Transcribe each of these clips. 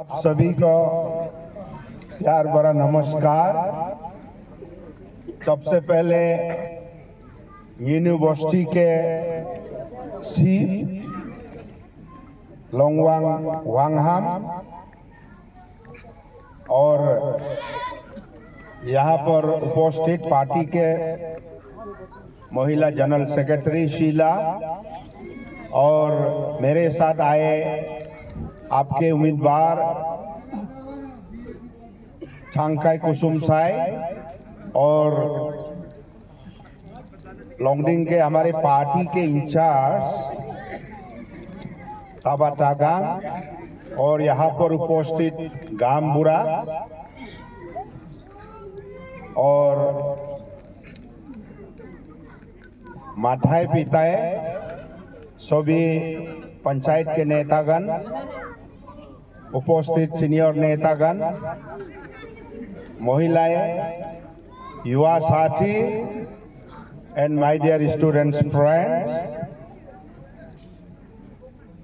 आप सभी को प्यार भरा नमस्कार। सबसे पहले यूनिवर्सिटी के चीफ लोंगवांग वांगहाम और यहाँ पर उपस्थित पार्टी के महिला जनरल सेक्रेटरी शीला और मेरे साथ आए आपके उम्मीदवार छांगकाई कुसुम साई और लोंगडिंग के हमारे पार्टी के इंचार्ज ताबा तागांग और यहाँ पर उपस्थित गामबुरा और माठाई पिताए सभी पंचायत के नेतागण, उपस्थित सीनियर नेतागण, महिलाएं, युवा साथी and my dear students friends.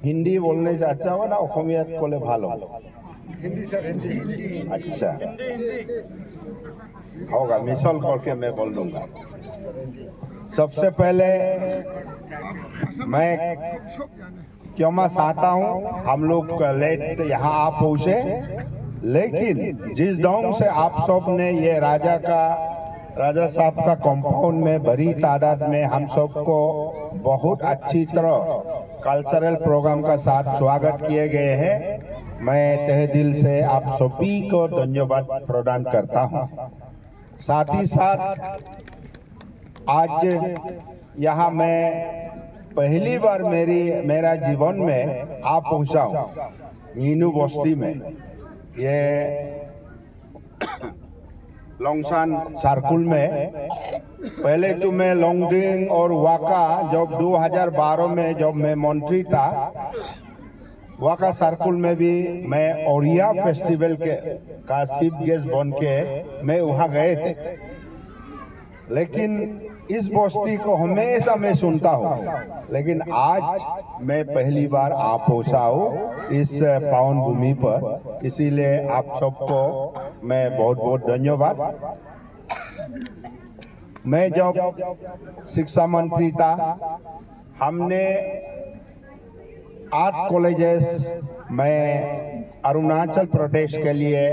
Hindi बोलने से अच्छा हो ना ओखमिया बोले भालो? हिंदी सर, हिंदी। अच्छा होगा, मिसल करके मैं बोल दूंगा। सबसे पहले मैं क्षमा चाहता हूँ, हम लोग लेट यहाँ आ पहुँचे, लेकिन जिस ढंग से आप सब ने ये राजा साहब का कंपाउंड में बड़ी तादाद में हम सबको बहुत अच्छी तरह कल्चरल प्रोग्राम का साथ स्वागत किए गए हैं, मैं तहे दिल से आप सभी को धन्यवाद प्रदान करता हूँ। साथ ही साथ आज यहाँ मैं पहली बार मेरा जीवन में आ पहुँचा हूँ यूनिवर्सिटी में। ये लोंगसान सर्कुल में पहले तो मैं लोंगडिंग और वाका जब 2012 में जब मैं मंत्री था, वाका सर्कुल में भी मैं ओरिया फेस्टिवल का चीफ गेस्ट बन के मैं वहाँ गए थे, लेकिन इस बस्ती को हमेशा मैं सुनता हूँ, लेकिन आज मैं पहली बार आ पहुँचा हूँ इस पावन भूमि पर, इसीलिए आप सबको मैं बहुत बहुत धन्यवाद। मैं जब शिक्षा मंत्री था, हमने 8 कॉलेजेस में अरुणाचल प्रदेश के लिए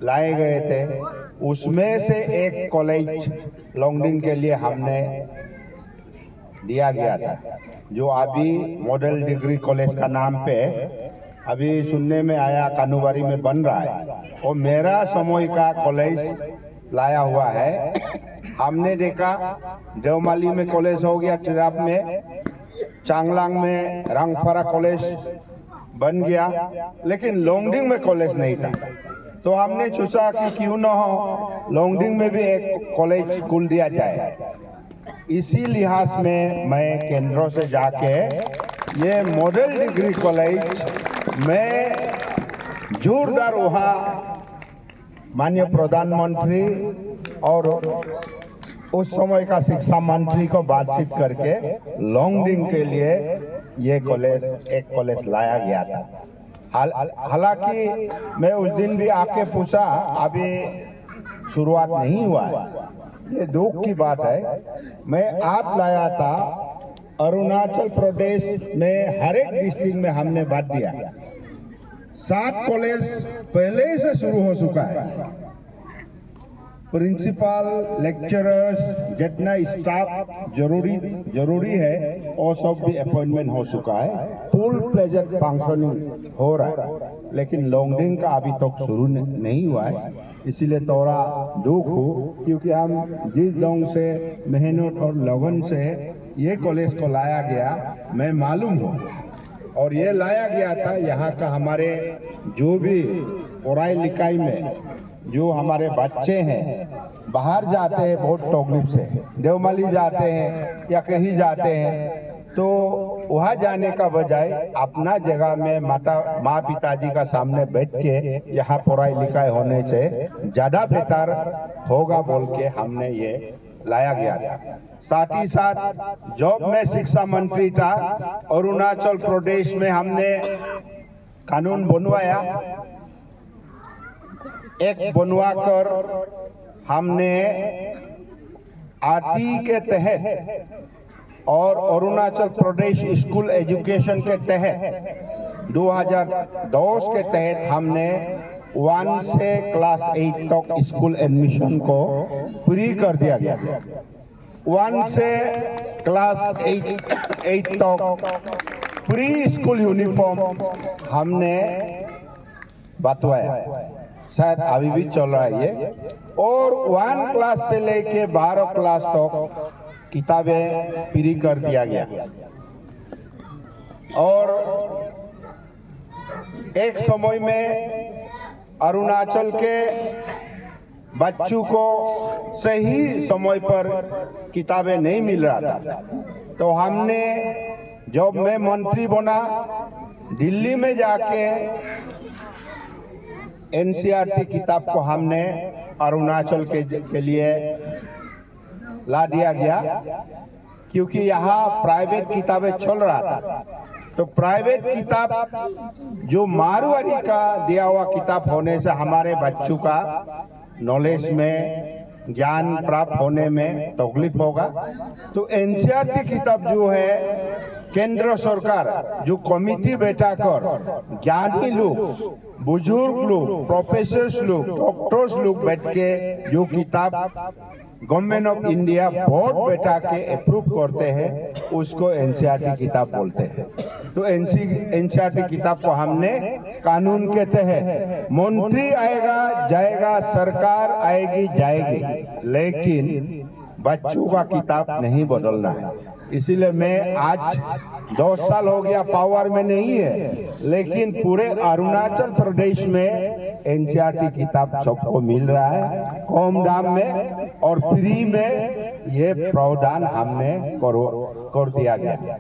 लाए गए थे, उसमें से एक कॉलेज लोंगडिंग के लिए हमने दिया गया था, जो अभी मॉडल डिग्री कॉलेज का नाम पे अभी सुनने में आया कानूबारी में बन रहा है, और मेरा समय का कॉलेज लाया हुआ है। हमने देखा देवमाली में कॉलेज हो गया, चिराब में, चांगलांग में रंगफारा कॉलेज बन गया, लेकिन लोंगडिंग में कॉलेज नहीं था। तो हमने सोचा कि क्यों न हो लोंगडिंग में भी एक कॉलेज स्कूल दिया जाए। इसी लिहाज में मैं केंद्रों से जाके ये मॉडल डिग्री कॉलेज में जोरदार वहाँ माननीय प्रधानमंत्री और उस समय का शिक्षा मंत्री को बातचीत करके लोंगडिंग के लिए ये एक कॉलेज लाया गया था। हालांकि मैं उस दिन भी आके पूछा, अभी शुरुआत नहीं हुआ है, ये दुख की बात है। मैं आप लाया था, अरुणाचल प्रदेश में हर एक डिस्ट्रिक्ट में हमने बांट दिया, 7 कॉलेज पहले से शुरू हो चुका है। प्रिंसिपल, लेक्चरर्स, जितना स्टाफ जरूरी है और सब भी अपॉइंटमेंट हो चुका है, फुल प्लेजर फंक्शनिंग हो रहा है, लेकिन लोंगडिंग का अभी तक शुरू नहीं हुआ है। इसीलिए थोड़ा दुख हो, क्योंकि हम जिस ढंग से मेहनत और लगन से ये कॉलेज को लाया गया मैं मालूम हूँ, और ये लाया गया था यहाँ का हमारे जो भी पढ़ाई लिखाई में जो हमारे बच्चे हैं बाहर जाते हैं बहुत तकलीफ से, देवमाली जाते हैं या कहीं जाते हैं, तो वहाँ जाने का बजाय अपना जगह में माँ पिताजी का सामने बैठ के यहाँ पढ़ाई लिखाई होने से ज़्यादा बेहतर होगा बोल के हमने ये लाया गया था। साथ ही साथ जब मैं शिक्षा मंत्री था, अरुणाचल प्रदेश में हमने कानून बनवाया। एक बनवाकर हमने आरटी के तहत और अरुणाचल प्रदेश स्कूल एजुकेशन के तहत 2010 के तहत हमने 1 से क्लास 8 तक स्कूल एडमिशन को फ्री कर दिया गया। 1 से क्लास 8 तक फ्री स्कूल यूनिफॉर्म हमने बंटवाया, शायद अभी भी चल रहा है ये। और 1 क्लास से लेके 12 क्लास तक किताबें फ्री कर दिया गया। और एक समय में अरुणाचल के बच्चों को सही समय पर किताबें नहीं मिल रहा था, तो हमने जब मैं मंत्री बना दिल्ली में जाके एनसीईआरटी किताब को हमने अरुणाचल के लिए ला दिया गया, क्योंकि यहाँ प्राइवेट किताबें चल रहा था। तो प्राइवेट किताब जो मारवाड़ी का दिया हुआ किताब होने से हमारे बच्चों का नॉलेज में, ज्ञान प्राप्त होने में तकलीफ होगा। तो एनसीईआरटी किताब जो है केंद्र सरकार जो कमिटी बैठाकर ज्ञानी लोग, बुजुर्ग लोग, प्रोफेसर्स लोग, डॉक्टर्स लोग बैठ के जो किताब गवर्नमेंट ऑफ इंडिया बोर्ड बैठा के अप्रूव करते हैं, उसको एनसीईआरटी किताब बोलते हैं। तो एनसीईआरटी किताब को हमने कानून के तहत मंत्री आएगा जाएगा, सरकार आएगी जाएगी, लेकिन बच्चों का किताब नहीं बदलना है। इसीलिए मैं आज 10 साल हो गया पावर में नहीं है, लेकिन पूरे अरुणाचल प्रदेश में एनसीईआरटी किताब सबको मिल रहा है कम दाम में और फ्री में। ये प्रावधान हमने कर दिया गया।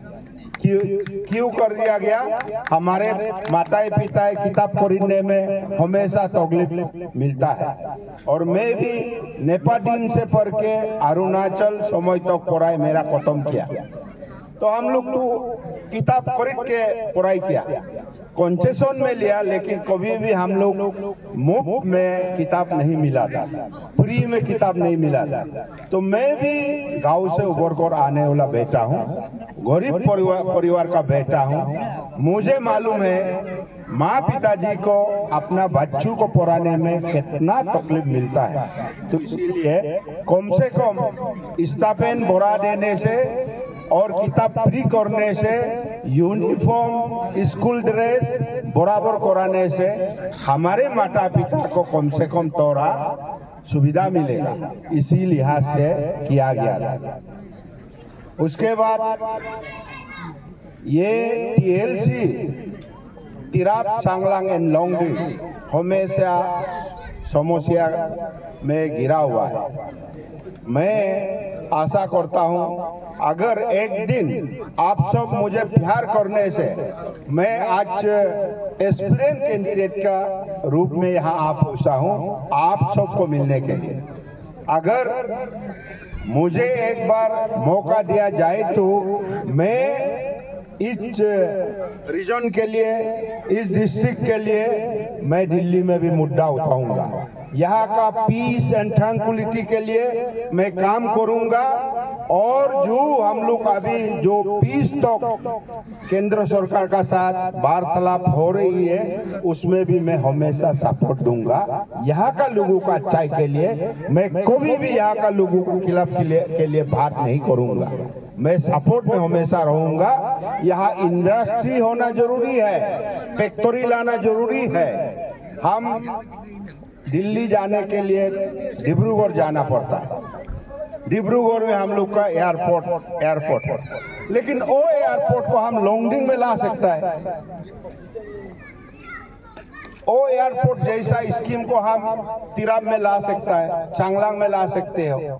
क्यों कर दिया गया? हमारे माता पिता किताब खरीदने में हमेशा तकलीफ मिलता है, और मैं भी नेपाल से पढ़ के अरुणाचल समय तक पढ़ाई मेरा खत्म किया। तो हम लोग तो किताब खरीद के पढ़ाई किया, कंसेशन में लिया, लेकिन कभी भी हम लोग मुफ्त में किताब नहीं मिला था, फ्री में किताब नहीं मिला था। तो मैं भी गांव से उभर कर आने वाला बेटा हूँ, गरीब परिवार का बेटा हूँ। मुझे मालूम है माँ पिताजी को अपना बच्चों को पढ़ाने में कितना तकलीफ मिलता है। तो इसलिए कम से कम स्टाइपेंड बढ़ा देने से और किताब फ्री करने से, यूनिफॉर्म, स्कूल ड्रेस बराबर कराने से हमारे माता पिता को कम से कम थोड़ा सुविधा मिलेगा, इसी लिहाज से किया गया था। उसके बाद ये टीएलसी तिराप, चांगलांग एंड लोंगडिंग हमेशा समस्या में घिरा हुआ है। मैं आशा करता हूं अगर एक दिन आप सब मुझे प्यार करने से, मैं आज एस्पिरेंट कैंडिडेट का रूप में यहाँ आ पहुंचा हूँ आप सबको मिलने के लिए। अगर मुझे एक बार मौका दिया जाए तो मैं इस रीजन के लिए, इस डिस्ट्रिक्ट के लिए मैं दिल्ली में भी मुद्दा उठाऊंगा। यहाँ का पीस एंड ट्रैंक्विलिटी के लिए मैं काम करूंगा, और जो हम लोग अभी जो पीस टॉक केंद्र सरकार का साथ वार्तालाप हो रही है, उसमें भी मैं हमेशा सपोर्ट दूंगा। यहाँ का लोगों का अच्छाई के लिए मैं कभी भी यहाँ का लोगों के खिलाफ के लिए बात नहीं करूंगा। मैं सपोर्ट में हमेशा रहूंगा। यहाँ इंडस्ट्री होना जरूरी है, फैक्ट्री लाना जरूरी है। हम दिल्ली जाने के लिए डिब्रूगढ़ जाना पड़ता है, डिब्रूगढ़ में हम लोग का एयरपोर्ट है, लेकिन वो एयरपोर्ट को हम लोंगडिंग में ला सकता है। वो एयरपोर्ट जैसा स्कीम को हम तिराप में ला सकता है, चांगलांग में ला सकते हो।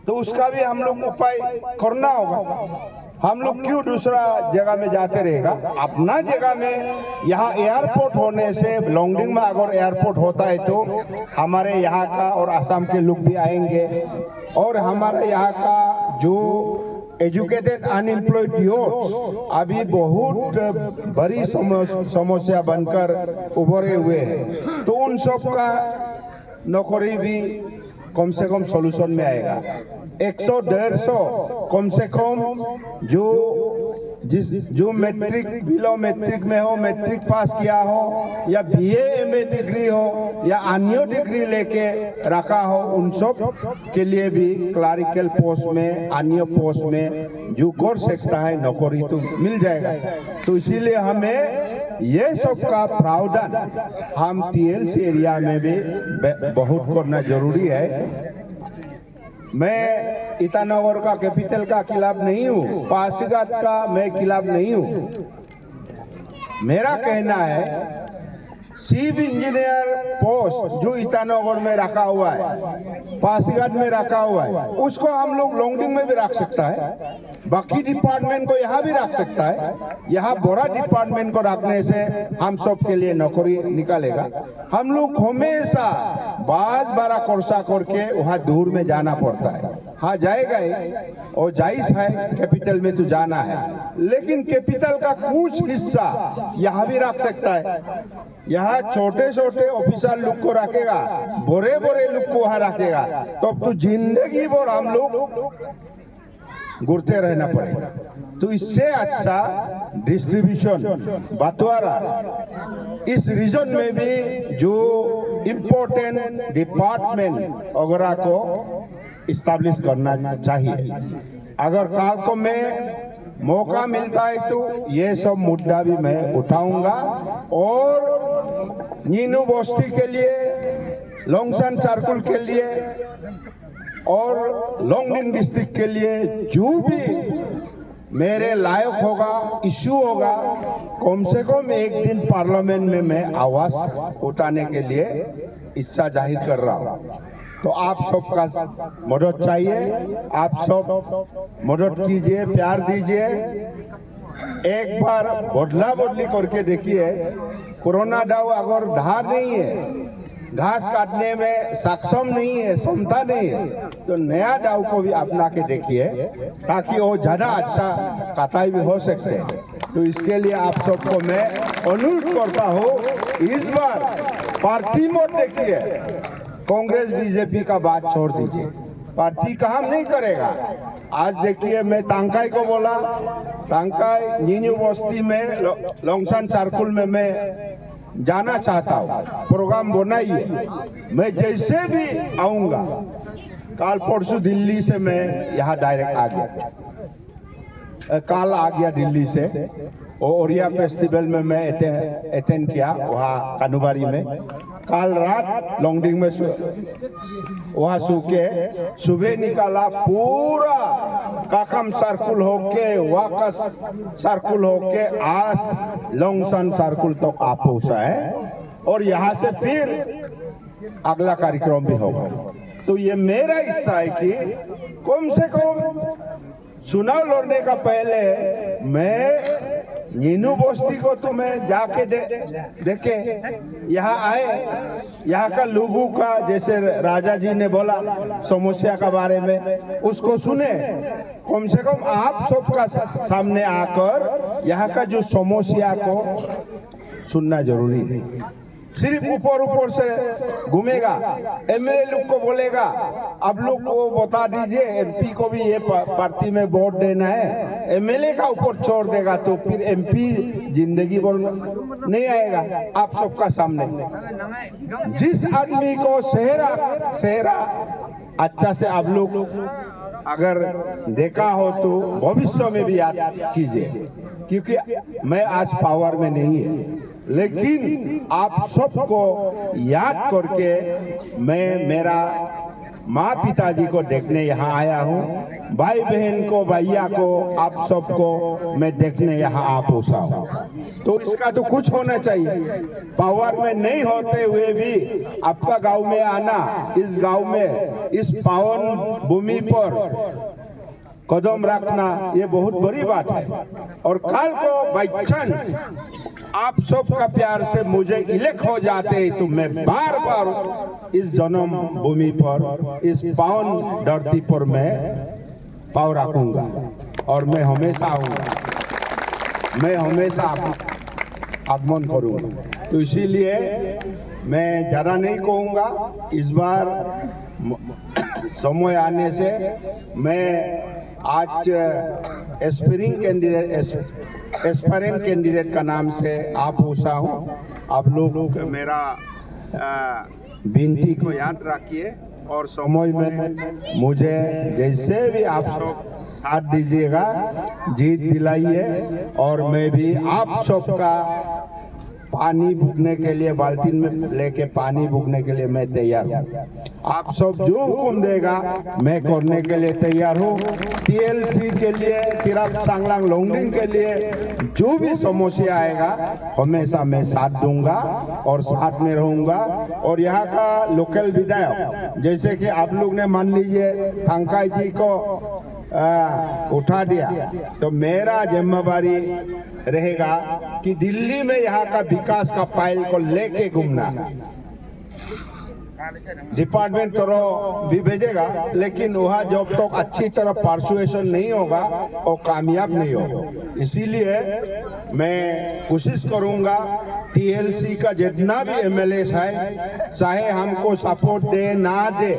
तो उसका भी हम लोग उपाय करना होगा। हम लोग क्यों दूसरा जगह में जाते रहेगा? अपना जगह में यहाँ एयरपोर्ट होने से, लोंगडिंग में अगर एयरपोर्ट होता है तो हमारे यहाँ का और असम के लोग भी आएंगे, और हमारे यहाँ का जो एजुकेटेड अनएम्प्लॉयड यूथ अभी बहुत बड़ी समस्या बनकर उभरे हुए हैं। तो उन सब का नौकरी भी कम से कम सॉल्यूशन में आएगा। 100-150 कम से कम जो मैट्रिक बिलो मैट्रिक में हो, मैट्रिक पास किया हो या बीए एमए डिग्री हो या अन्य डिग्री लेके रखा हो, उन सब के लिए भी क्लरिकल पोस्ट में, अन्य पोस्ट में जो कर सकता है नौकरी तो मिल जाएगा। तो इसीलिए हमें ये सब का प्रावधान हम TLC एरिया में भी बहुत करना जरूरी है। मैं ईटानगर का कैपिटल का खिलाफ नहीं हूँ, पासीघाट का मैं खिलाफ नहीं हूँ। मेरा कहना है चीफ इंजीनियर पोस्ट जो ईटानगर में रखा हुआ है, पासीघाट में रखा हुआ है, उसको हम लोग लोंगडिंग में भी रख सकता है। बाकी डिपार्टमेंट को यहाँ भी रख सकता है। यहाँ बड़ा डिपार्टमेंट को रखने से हम सब के लिए नौकरी निकालेगा। हम लोग हमेशा बाज बारा कोर्सा करके वहाँ दूर में जाना पड़ता है। हाँ जाएगा ही और जायज है, कैपिटल में तो जाना है, लेकिन कैपिटल का कुछ हिस्सा यहाँ भी रख सकता है। यहाँ छोटे छोटे ऑफिसर लोग को रखेगा, बड़े बड़े लोग को वहाँ रखेगा, तो जिंदगी भर हम लोग घूरते रहना पड़ेगा। तो इससे अच्छा डिस्ट्रीब्यूशन बंटवारा इस रीजन में भी जो इम्पोर्टेंट डिपार्टमेंट वगैरह को इस्टेब्लिश करना चाहिए। अगर काल को मैं मौका मिलता है तो ये सब मुद्दा भी मैं उठाऊंगा और नीनू बस्ती के लिए, लोंगसन सर्कल के लिए और लोंगडिंग डिस्ट्रिक्ट के लिए जो भी मेरे लायक होगा, इश्यू होगा, कम से कम एक दिन पार्लियामेंट में मैं आवाज उठाने के लिए इच्छा जाहिर कर रहा हूँ। तो आप सबका मदद चाहिए, आप सब मदद कीजिए, प्यार दीजिए। एक बार बदला बदली करके देखिए। कोरोना दाव अगर धार नहीं है, घास काटने में सक्षम नहीं है, क्षमता नहीं है, तो नया दाव को भी अपना के देखिए ताकि वो ज्यादा अच्छा कटाई भी हो सकते हैं। तो इसके लिए आप सबको मैं अनुरोध करता हूँ, इस बार पार्टी मत देखिए, कांग्रेस बीजेपी का बात छोड़ दीजिए, पार्टी काम नहीं करेगा। आज देखिए मैं टांकाई को बोला, टांकाई नीनू बस्ती में लोंगसन सर्कल में मैं जाना चाहता हूँ, प्रोग्राम बनाइए, मैं जैसे भी आऊंगा। कल परसों दिल्ली से मैं यहाँ डायरेक्ट आ गया, कल आ गया दिल्ली से। ओरिया फेस्टिवल में मैं अटेंड किया वहाँ कानूबारी में। कल रात लोंगडिंग में वहाँ सो के सुबह निकाला, पूरा काकम सर्कुल होके, वाकस सर्कुल होके आज लोंगसन सर्कुल तक आ पहुँचा है और यहाँ से फिर अगला कार्यक्रम भी होगा। तो ये मेरा हिस्सा है कि कम से कम चुनाव लड़ने का पहले मैं नीनू बस्ती को तो मैं जाके देखे, यहाँ आए, यहाँ का लोगों का, जैसे राजा जी ने बोला समस्या का बारे में, उसको सुने। कम से कम आप सबका सामने आकर यहाँ का जो समस्या को सुनना जरूरी है। सिर्फ ऊपर ऊपर से घूमेगा, एमएलए लोग को बोलेगा अब लोग को बता दीजिए, एमपी को भी ये पार्टी में वोट देना है, एमएलए का ऊपर छोड़ देगा तो फिर एमपी जिंदगी भर नहीं आएगा। आप सबका सामने जिस आदमी को सेहरा अच्छा से आप लोग अगर देखा हो तो भविष्य में भी याद कीजिए, क्योंकि मैं आज पावर में नहीं है, लेकिन आप सबको याद करके मैं मेरा माँ पिताजी को देखने यहाँ आया हूँ, भाई बहन को, भैया को, आप सबको मैं देखने यहाँ आ पहुँचा हूँ। तो इसका तो कुछ होना चाहिए। पावर में नहीं होते हुए भी आपका गांव में आना, इस गांव में, इस पावन भूमि पर कदम रखना, ये बहुत बड़ी बात है। और कल को बाई चांस आप सबका प्यार से मुझे इलेक्ट हो जाते तो मैं बार बार इस जन्म भूमि पर, इस पावन धरती पर मैं पाँव रखूंगा। और मैं हमेशा आऊँगा, मैं हमेशा आगमन करूँगा। तो इसीलिए मैं ज़्यादा नहीं कहूँगा, इस बार समय आने से मैं आज एस्पिरेंट कैंडिडेट का नाम से आप पूछा हूँ। आप लोग मेरा विनती को याद रखिए और समय में मुझे जैसे भी आप सब साथ दीजिएगा, जीत दिलाइए। और मैं भी आप सबका पानी भुगने के लिए, बाल्टी में लेके पानी भुगने के लिए मैं तैयार हूँ। आप सब जो हुक्म देगा मैं करने के लिए तैयार हूँ। टीएलसी के लिए, तिरप सांगलांग लोंगडिंग के लिए जो भी समस्या आएगा हमेशा मैं साथ दूंगा और साथ में रहूंगा। और यहाँ का लोकल विधायक, जैसे कि आप लोग ने मान लीजिए थंकाई जी को उठा दिया, तो मेरा जिम्मेवारी रहेगा कि दिल्ली में यहाँ का विकास का फाइल को लेके घूमना। डिपार्टमेंट तरह भी भेजेगा, लेकिन वहाँ जब तक अच्छी तरह परसुएशन नहीं होगा और कामयाब नहीं होगा। इसीलिए मैं कोशिश करूंगा टीएलसी का जितना भी एमएलए है, चाहे हमको सपोर्ट दे ना दे,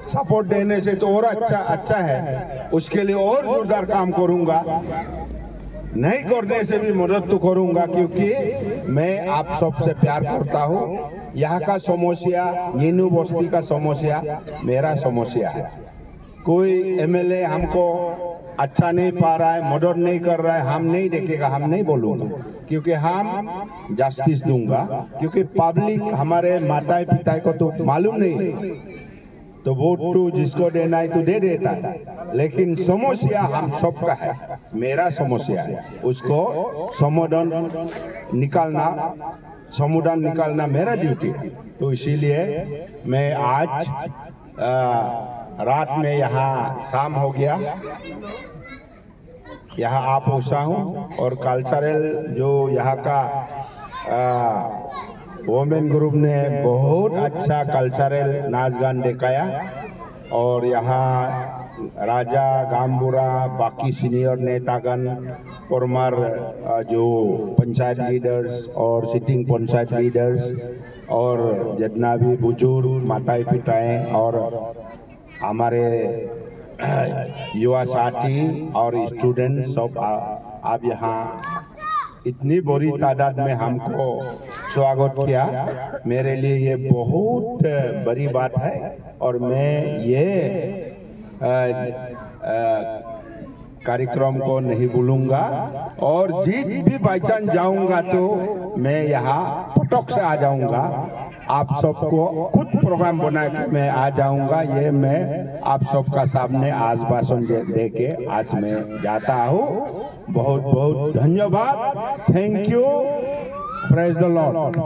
सपोर्ट देने से तो और अच्छा है, उसके लिए और जोरदार काम करूंगा। नहीं करने से भी मदद तो करूंगा, क्योंकि मैं आप सबसे प्यार करता हूँ। यहाँ का समस्या, नीनू बस्ती का समस्या मेरा समस्या है। कोई एमएलए हमको अच्छा नहीं पा रहा है, मदद नहीं कर रहा है, हम नहीं देखेगा, हम नहीं बोलूंगा, क्योंकि हम जस्टिस दूंगा। क्योंकि पब्लिक हमारे माता पिता को तो मालूम नहीं है, तो वोट तो जिसको देना है तो दे देता है, लेकिन समस्या हम सबका है, मेरा समस्या है, उसको समाधान निकालना मेरा ड्यूटी है। तो इसीलिए मैं आज रात में यहाँ शाम हो गया, यहाँ आप पहुँचा हूँ। और कल्चरल जो यहाँ का वोमेन ग्रुप ने बहुत अच्छा कल्चरल नाच गान दिखाया। और यहाँ राजा गामबुरा, बाकी सीनियर नेतागण, परमार जो पंचायत लीडर्स और सिटिंग पंचायत लीडर्स और जितना भी बुजुर्ग माताएं पिताएं और हमारे युवा साथी और स्टूडेंट सब आप यहाँ इतनी बड़ी तादाद में हमको स्वागत किया, मेरे लिए ये बहुत बड़ी बात है। और मैं ये कार्यक्रम को नहीं भूलूंगा। और जीत भी बाई चांस जाऊंगा तो मैं यहाँ पटक से आ जाऊंगा, आप सबको खुद प्रोग्राम बना के मैं आ जाऊंगा। ये मैं आप सबका सामने आज भाषण दे के आज मैं जाता हूँ। बहुत बहुत धन्यवाद। Thank you. Praise the Lord.